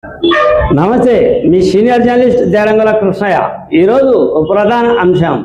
నమస్తే, మీ senior journalist Derangula Krishnaiah. ఈరోజు ప్రధాన అంశం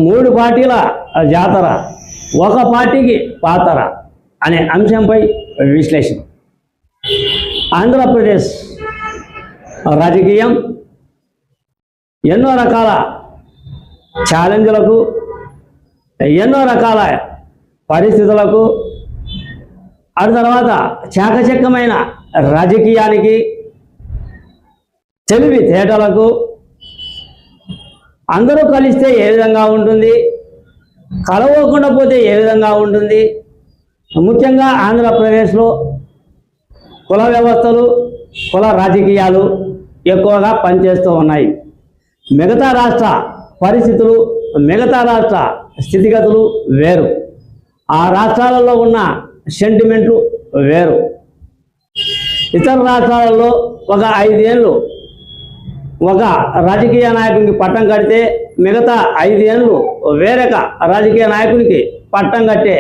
మూడు పార్టీల జాతర, ఒక పార్టీకి పాతర అనే అంశంపై విశ్లేషణ. ఆంధ్రప్రదేశ్ రాజకీయం ఎన్నో రకాల ఛాలెంజ్లకు, ఎన్నో రకాల పరిస్థితులకు, ఆ తర్వాత చాకచక్యమైన రాజకీయానికి, తెలివి తేటలకు అందరూ కలిస్తే ఏ విధంగా ఉంటుంది, కలవకుండా పోతే ఏ విధంగా ఉంటుంది. ముఖ్యంగా ఆంధ్రప్రదేశ్లో కుల వ్యవస్థలు, కుల రాజకీయాలు ఎక్కువగా పనిచేస్తూ ఉన్నాయి. మిగతా రాష్ట్ర పరిస్థితులు, మిగతా రాష్ట్ర స్థితిగతులు వేరు. ఆ రాష్ట్రాలలో ఉన్న సెంటిమెంట్లు వేరు. ఇతర రాష్ట్రాలలో ఒక 5 ఏళ్ళు ఒక రాజకీయ నాయకునికి పట్టం కడితే మిగతా 5 ఏళ్ళు వేరొక రాజకీయ నాయకునికి పట్టం కట్టే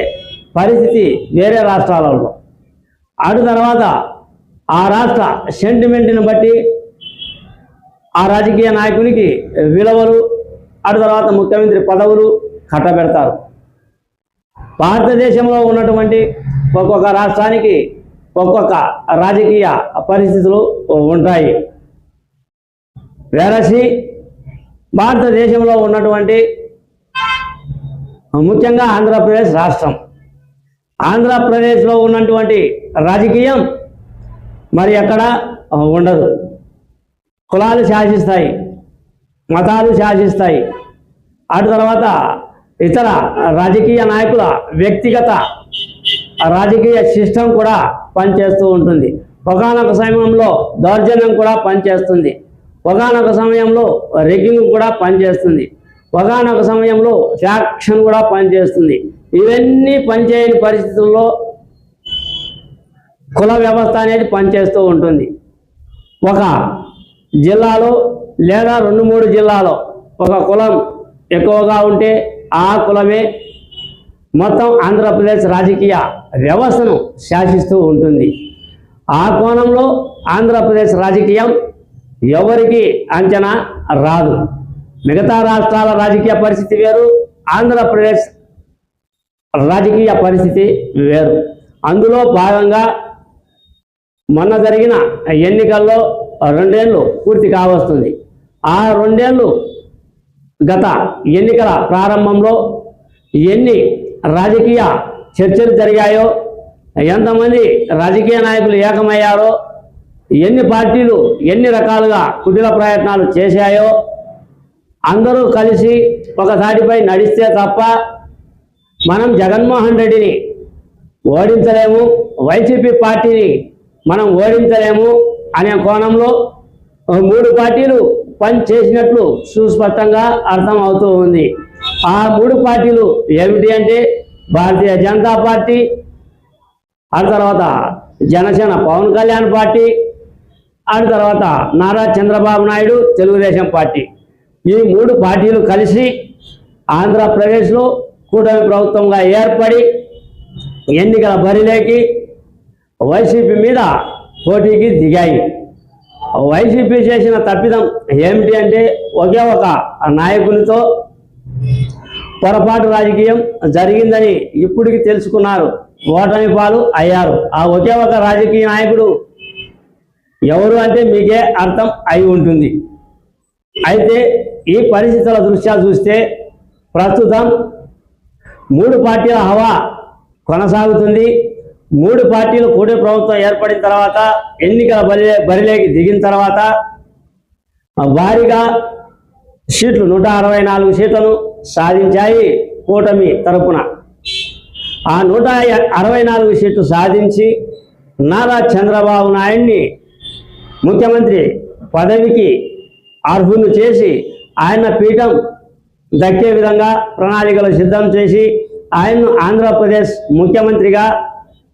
పరిస్థితి వేరే రాష్ట్రాలలో. అటు తర్వాత ఆ రాష్ట్ర సెంటిమెంట్ని బట్టి ఆ రాజకీయ నాయకునికి విలువలు, అటు తర్వాత ముఖ్యమంత్రి పదవులు కట్టబెడతారు. భారతదేశంలో ఉన్నటువంటి ఒక్కొక్క రాష్ట్రానికి ఒక్కొక్క రాజకీయ పరిస్థితులు ఉంటాయి. వేరసి భారతదేశంలో ఉన్నటువంటి ముఖ్యంగా ఆంధ్రప్రదేశ్ రాష్ట్రం, ఆంధ్రప్రదేశ్లో ఉన్నటువంటి రాజకీయం మరి ఎక్కడ ఉండదు. కులాలు శాసిస్తాయి, మతాలు శాసిస్తాయి. అటు తర్వాత ఇతర రాజకీయ నాయకుల వ్యక్తిగత రాజకీయ సిస్టమ్ కూడా పనిచేస్తూ ఉంటుంది. ఒకానొక సమయంలో దౌర్జన్యం కూడా పనిచేస్తుంది, ఒకానొక సమయంలో రెగ్గింగ్ కూడా పనిచేస్తుంది, ఒకానొక సమయంలో ఫ్యాక్షన్ కూడా పనిచేస్తుంది. ఇవన్నీ పనిచేయని పరిస్థితుల్లో కుల వ్యవస్థ అనేది పనిచేస్తూ ఉంటుంది. ఒక జిల్లాలో లేదా 2-3 జిల్లాలో ఒక కులం ఎక్కువగా ఉంటే ఆ కులమే మొత్తం ఆంధ్రప్రదేశ్ రాజకీయ వ్యవస్థను శాసిస్తూ ఉంటుంది. ఆ కోణంలో ఆంధ్రప్రదేశ్ రాజకీయం ఎవరికి అంచనా రాదు. మిగతా రాష్ట్రాల రాజకీయ పరిస్థితి వేరు, ఆంధ్రప్రదేశ్ రాజకీయ పరిస్థితి వేరు. అందులో భాగంగా మొన్న జరిగిన ఎన్నికల్లో 2 ఏళ్ళు పూర్తి కావస్తుంది. ఆ 2 ఏళ్ళు గత ఎన్నికల ప్రారంభంలో ఎన్ని రాజకీయ చర్చలు జరిగాయో, ఎంతమంది రాజకీయ నాయకులు ఏకమయ్యారో, ఎన్ని పార్టీలు ఎన్ని రకాలుగా కుటిల ప్రయత్నాలు చేశాయో, అందరూ కలిసి ఒక తాటిపై నడిస్తే తప్ప మనం జగన్మోహన్ రెడ్డిని ఓడించలేము, వైసీపీ పార్టీని మనం ఓడించలేము అనే కోణంలో 3 పార్టీలు పని చేసినట్లు సుస్పష్టంగా అర్థం అవుతూ ఉంది. ఆ 3 పార్టీలు ఏమిటి అంటే భారతీయ జనతా పార్టీ, ఆ తర్వాత జనసేన పవన్ కళ్యాణ్ పార్టీ, ఆ తర్వాత నారా చంద్రబాబు నాయుడు తెలుగుదేశం పార్టీ. ఈ 3 పార్టీలు కలిసి ఆంధ్రప్రదేశ్లో కూటమి ప్రభుత్వంగా ఏర్పడి ఎన్నికల బరిలోకి వైసీపీ మీద పోటీకి దిగాయి. వైసీపీ చేసిన తప్పిదం ఏమిటి అంటే ఒకే ఒక నాయకునితో పొరపాటు రాజకీయం జరిగిందని ఇప్పటికి తెలుసుకున్నారు, ఓటమి పాలు అయ్యారు. ఆ ఒకే ఒక రాజకీయ నాయకుడు ఎవరు అంటే మీకే అర్థం అయి ఉంటుంది. అయితే ఈ పరిస్థితుల దృష్ట్యా చూస్తే ప్రస్తుతం 3 పార్టీల హవా కొనసాగుతుంది. 3 పార్టీలు కూటమి ప్రభుత్వం ఏర్పడిన తర్వాత, ఎన్నికల బరిలోకి దిగిన తర్వాత భారీగా సీట్లు 164 సీట్లను సాధించాయి కూటమి తరపున. ఆ 164 సీట్లు సాధించి నారా చంద్రబాబు నాయుడిని ముఖ్యమంత్రి పదవికి అర్హులు చేసి ఆయన పీఠం దక్కే విధంగా ప్రణాళికలు సిద్ధం చేసి ఆయన్ను ఆంధ్రప్రదేశ్ ముఖ్యమంత్రిగా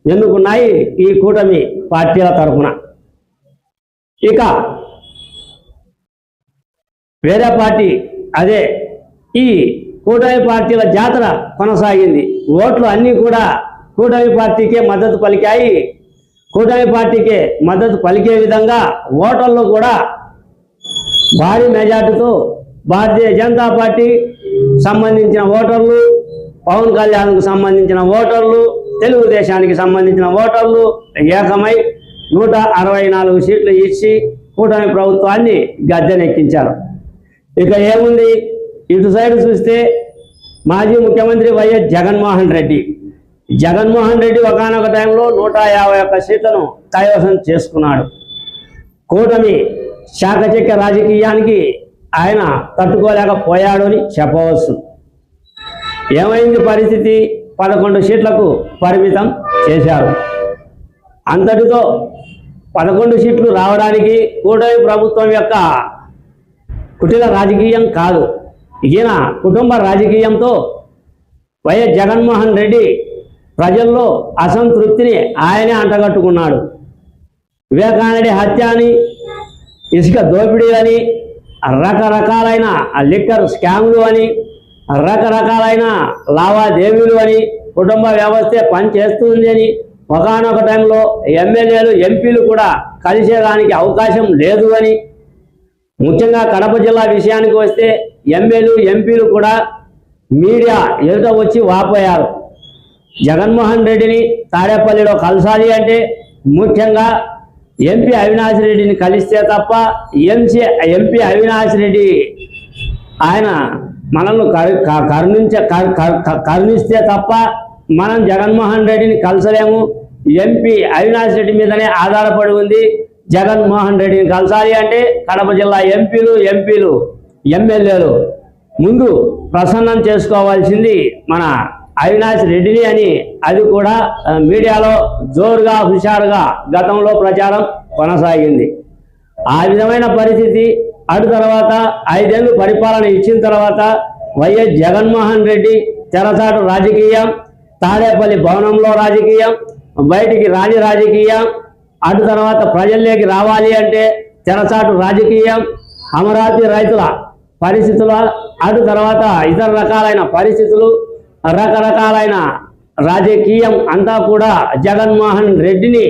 ఎన్నుకున్నాయి ఈ కూటమి పార్టీల తరఫున. ఇక వేరే పార్టీ అదే ఈ కూటమి పార్టీల జాతర కొనసాగింది. ఓట్లు అన్నీ కూడా కూటమి పార్టీకే మద్దతు పలికాయి. కూటమి పార్టీకి మద్దతు పలికే విధంగా ఓటర్లు కూడా భారీ మెజార్టీతో భారతీయ జనతా పార్టీ సంబంధించిన ఓటర్లు, పవన్ కళ్యాణ్కు సంబంధించిన ఓటర్లు, తెలుగుదేశానికి సంబంధించిన ఓటర్లు ఏకమై 164 సీట్లు ఇచ్చి కూటమి ప్రభుత్వాన్ని గద్దెనెక్కించారు. ఇక ఏముంది, ఇటు సైడ్ చూస్తే మాజీ ముఖ్యమంత్రి వైఎస్ జగన్మోహన్ రెడ్డి ఒకానొక టైంలో 151 సీట్లను కైవసం చేసుకున్నాడు. కూటమి శాఖచక్య రాజకీయానికి ఆయన తట్టుకోలేకపోయాడు అని చెప్పవచ్చు. ఏమైంది పరిస్థితి? 11 సీట్లకు పరిమితం చేశారు. అంతటితో 11 సీట్లు రావడానికి కూటమి ప్రభుత్వం యొక్క కుటిల రాజకీయం కాదు, ఈయన కుటుంబ రాజకీయంతో వైఎస్ జగన్మోహన్ రెడ్డి ప్రజల్లో అసంతృప్తిని ఆయనే అంటగట్టుకున్నాడు. వివేకానంద హత్య అని, ఇసుక దోపిడీ అని, రకరకాలైన లిక్కర్ స్కామ్లు అని, రకరకాలైన లావాదేవీలు అని, కుటుంబ వ్యవస్థే పనిచేస్తుంది అని, ఒకానొక టైంలో ఎమ్మెల్యేలు ఎంపీలు కూడా కలిసేదానికి అవకాశం లేదు అని, ముఖ్యంగా కడప జిల్లా విషయానికి వస్తే ఎమ్మెల్యేలు ఎంపీలు కూడా మీడియా ఎదుట వచ్చి వాపోయారు. జగన్మోహన్ రెడ్డిని తాడేపల్లిలో కలసాలి అంటే ముఖ్యంగా ఎంపీ అవినాష్ రెడ్డిని కలిస్తే తప్ప ఎంపీ అవినాష్ రెడ్డి ఆయన మనల్ని కరుణిస్తే తప్ప మనం జగన్మోహన్ రెడ్డిని కలసలేము. ఎంపీ అవినాష్ రెడ్డి మీదనే ఆధారపడి ఉంది. జగన్మోహన్ రెడ్డిని కలసాలి అంటే కడప జిల్లా ఎంపీలు ఎమ్మెల్యేలు ముందు ప్రసన్నం చేసుకోవాల్సింది మన అవినాష్ రెడ్డిని అని, అది కూడా మీడియాలో జోరుగా హుషారుగా గతంలో ప్రచారం కొనసాగింది. ఆ విధమైన పరిస్థితి అటు తర్వాత 5 ఏళ్ళు పరిపాలన ఇచ్చిన తర్వాత వైఎస్ జగన్మోహన్ రెడ్డి తెరచాటు రాజకీయం, తాడేపల్లి భవనంలో రాజకీయం, బయటికి రాజకీయం, అటు తర్వాత ప్రజల్లోకి రావాలి అంటే తెరచాటు రాజకీయం, అమరావతి రైతుల పరిస్థితుల, అటు తర్వాత ఇతర రకాలైన పరిస్థితులు, రకరకాలైన రాజకీయం అంతా కూడా జగన్మోహన్ రెడ్డిని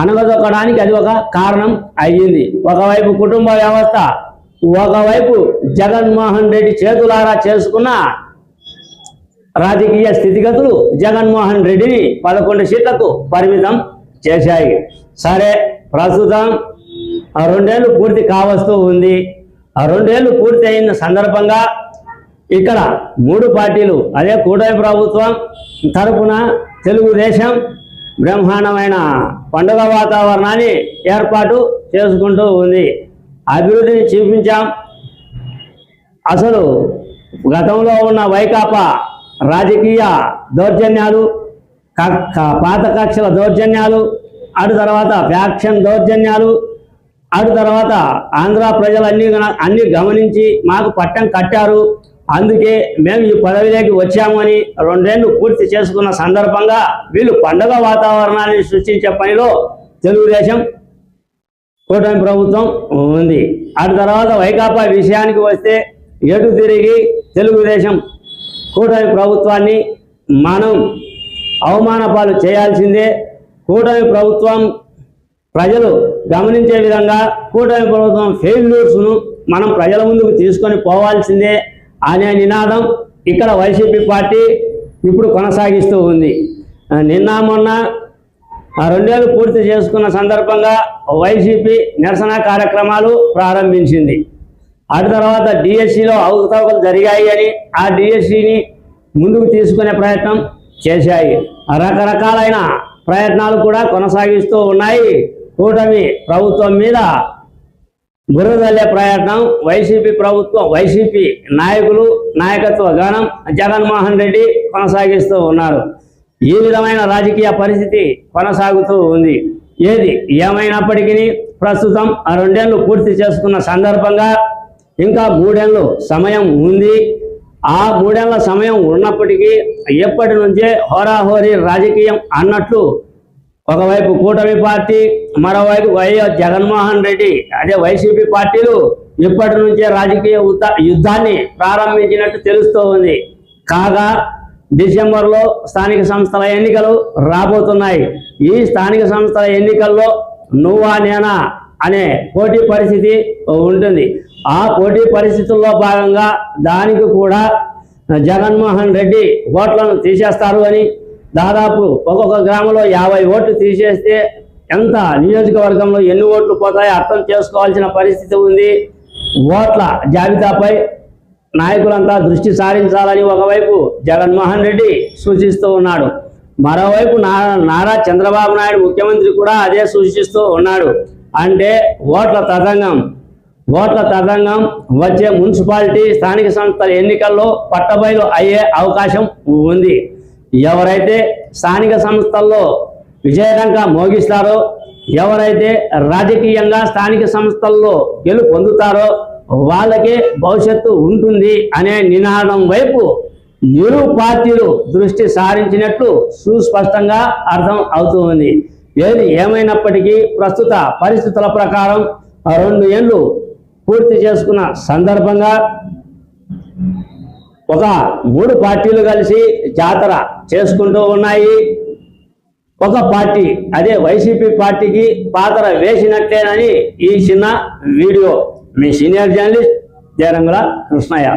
అనగదొక్కడానికి అది ఒక కారణం అయ్యింది. ఒకవైపు కుటుంబ వ్యవస్థ, ఒకవైపు జగన్మోహన్ రెడ్డి చేతులారా చేసుకున్న రాజకీయ స్థితిగతులు జగన్మోహన్ రెడ్డిని 11 సీట్లకు పరిమితం చేశాయి. సరే, ప్రస్తుతం 2 ఏళ్ళు పూర్తి కావస్తూ ఉంది. 2 ఏళ్ళు పూర్తి అయిన సందర్భంగా ఇక్కడ 3 పార్టీలు, అదే కూటమి ప్రభుత్వం తరపున తెలుగుదేశం బ్రహ్మాండమైన పండుగ వాతావరణాన్ని ఏర్పాటు చేసుకుంటూ ఉంది. అభివృద్ధిని చూపించాం. అసలు గతంలో ఉన్న వైకాపా రాజకీయ దౌర్జన్యాలు, పాత కక్షల దౌర్జన్యాలు, అటు తర్వాత ఫ్యాక్షన్ దౌర్జన్యాలు, అటు తర్వాత ఆంధ్ర ప్రజలన్నీ గమనించి మాకు పట్టం కట్టారు, అందుకే మేము ఈ పదవిలోకి వచ్చాము అని 2 ఏళ్ళు పూర్తి చేసుకున్న సందర్భంగా వీళ్ళు పండుగ వాతావరణాన్ని సృష్టించే పనిలో తెలుగుదేశం కూటమి ప్రభుత్వం ఉంది. అటు తర్వాత వైకాపా విషయానికి వస్తే ఎటు తిరిగి తెలుగుదేశం కూటమి ప్రభుత్వాన్ని మనం అవమాన పాలు చేయాల్సిందే. కూటమి ప్రభుత్వం ప్రజలు గమనించే విధంగా కూటమి ప్రభుత్వం ఫెయిల్యూర్స్ను మనం ప్రజల ముందుకు తీసుకొని పోవాల్సిందే అనే నినాదం ఇక్కడ వైసీపీ పార్టీ ఇప్పుడు కొనసాగిస్తూ ఉంది. నిన్న మొన్న 2 ఏళ్ళు పూర్తి చేసుకున్న సందర్భంగా వైసీపీ నిరసన కార్యక్రమాలు ప్రారంభించింది. అటు తర్వాత డిఎస్సిలో అవకతవకలు జరిగాయి అని ఆ డిఎస్సిని ముందుకు తీసుకునే ప్రయత్నం చేశాయి. రకరకాలైన ప్రయత్నాలు కూడా కొనసాగిస్తూ ఉన్నాయి. కూటమి ప్రభుత్వం మీద బురదల్లే ప్రయత్నం వైసీపీ నాయకులు, నాయకత్వ గణం జగన్మోహన్ రెడ్డి కొనసాగిస్తూ ఉన్నారు. ఈ విధమైన రాజకీయ పరిస్థితి కొనసాగుతూ ఉంది. ఏది ఏమైనప్పటికీ ప్రస్తుతం 2 ఏళ్ళు పూర్తి చేసుకున్న సందర్భంగా ఇంకా 3 ఏళ్ళు సమయం ఉంది. ఆ 3 ఏళ్ల సమయం ఉన్నప్పటికీ ఎప్పటి నుంచే హోరాహోరీ రాజకీయం అన్నట్లు ఒకవైపు కూటమి పార్టీ, మరోవైపు వైఎస్ జగన్మోహన్ రెడ్డి అదే వైసీపీ పార్టీలు ఇప్పటి నుంచే రాజకీయ యుద్ధాన్ని ప్రారంభించినట్టు తెలుస్తూ ఉంది. కాగా డిసెంబర్లో స్థానిక సంస్థల ఎన్నికలు రాబోతున్నాయి. ఈ స్థానిక సంస్థల ఎన్నికల్లో నువ్వా నేనా అనే పోటీ పరిస్థితి ఉంటుంది. ఆ పోటీ పరిస్థితుల్లో భాగంగా దానికి కూడా జగన్మోహన్ రెడ్డి ఓట్లను తీసేస్తారు అని, దాదాపు ఒక్కొక్క గ్రామంలో 50 ఓట్లు తీసేస్తే ఎంత నియోజకవర్గంలో ఎన్ని ఓట్లు పోతాయో అర్థం చేసుకోవాల్సిన పరిస్థితి ఉంది. ఓట్ల జాబితాపై నాయకులంతా దృష్టి సారించాలని ఒకవైపు జగన్మోహన్ రెడ్డి సూచిస్తూ ఉన్నాడు. మరోవైపు నారా చంద్రబాబు నాయుడు ముఖ్యమంత్రి కూడా అదే సూచిస్తూ ఉన్నాడు. అంటే ఓట్ల తతంగం వచ్చే మున్సిపాలిటీ స్థానిక సంస్థల ఎన్నికల్లో పట్టబయలు అయ్యే అవకాశం ఉంది. ఎవరైతే స్థానిక సంస్థల్లో విజయడంగా మోగిస్తారో, ఎవరైతే రాజకీయంగా స్థానిక సంస్థల్లో గెలుపొందుతారో వాళ్ళకే భవిష్యత్తు ఉంటుంది అనే నినాదం వైపు ఇరు పార్టీలు దృష్టి సారించినట్లు సుస్పష్టంగా అర్థం అవుతుంది. ఏది ఏమైనప్పటికీ ప్రస్తుత పరిస్థితుల ప్రకారం 2 ఏళ్ళు పూర్తి చేసుకున్న సందర్భంగా ఒక 3 పార్టీలు కలిసి జాతర చేసుకుంటూ ఉన్నాయి. ఒక పార్టీ అదే వైసీపీ పార్టీకి పాతర వేసినట్టేనని ఈ చిన్న వీడియో. మీ సీనియర్ జర్నలిస్ట్ జయరంగుల కృష్ణయ్య.